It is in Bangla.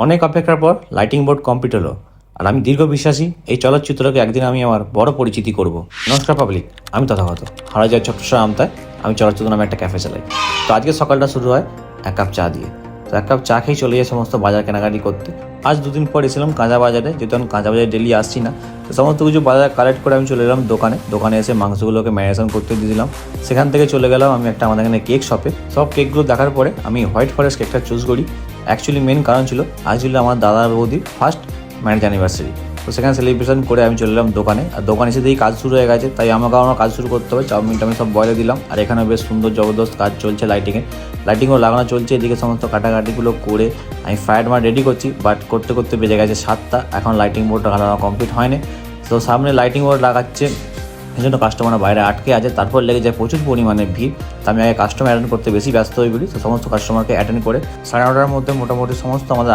অনেক অপেক্ষার পর লাইটিং বোর্ড কমপ্লিট হলো, আর আমি দীর্ঘ বিশ্বাসী এই চলচ্চিত্রকে একদিন আমি আমার বড় পরিচিতি করব। নমস্কার পাবলিক, আমি তথাগত হারা যায় চট্টগ্রাম আমতায়। আমি চলচ্চিত্র নামে একটা ক্যাফে চালাই। তো আজকে সকালটা শুরু হয় এক কাপ চা দিয়ে। তো এক কাপ চা খেয়ে চলে যায় সমস্ত বাজার কেনাকাটি করতে। আজ দুদিন পর এসেছিলাম কাঁচা বাজারে, যেহেতু আমি কাঁচা বাজারে ডেলি আসছি না, তো সমস্ত কিছু বাজার কালেক্ট করে আমি চলে এলাম দোকানে এসে মাংসগুলোকে ম্যারিনেশন করতে দিয়ে দিলাম। সেখান থেকে চলে গেলাম আমি একটা আমাদের এখানে কেক শপে। সব কেকগুলো দেখার পরে আমি হোয়াইট ফরেস্ট কেকটা চুজ করি। অ্যাকচুয়ালি মেন কারণ ছিল আজ ছিল আমার দাদা বৌদির ফার্স্ট ম্যারেজ অ্যানিভার্সারি। তো সেখানে সেলিব্রেশন করে আমি চলে এলাম দোকানে। আর দোকানে এসে দেখি কাজ শুরু হয়ে গেছে, তাই আমাকে আমার কাজ শুরু করতে হবে। চাউমিন সব বয়েলে দিলাম, আর এখানে বেশ সুন্দর জবরদস্ত কাজ চলছে লাইটিংও লাগানো চলছে। এদিকে সমস্ত কাটাকাটিগুলো করে আমি ফ্রাইড মার রেডি করছি, বাট করতে করতে বেজে গেছে 7টা। এখন লাইটিং বোর্ডটা লাগানো কমপ্লিট হয়নি। তো সামনে লাইটিং বোর্ড লাগাচ্ছে, এই জন্য কাস্টমাররা বাইরে আটকে আছে। তারপর লেগে যায় প্রচুর পরিমাণে ভিড়। তো আমি আগে কাস্টমার অ্যাটেন্ড করতে বেশি ব্যস্ত হয়ে বলি। তো সমস্ত কাস্টমারকে অ্যাটেন্ড করে 9:30টার মধ্যে মোটামুটি সমস্ত আমাদের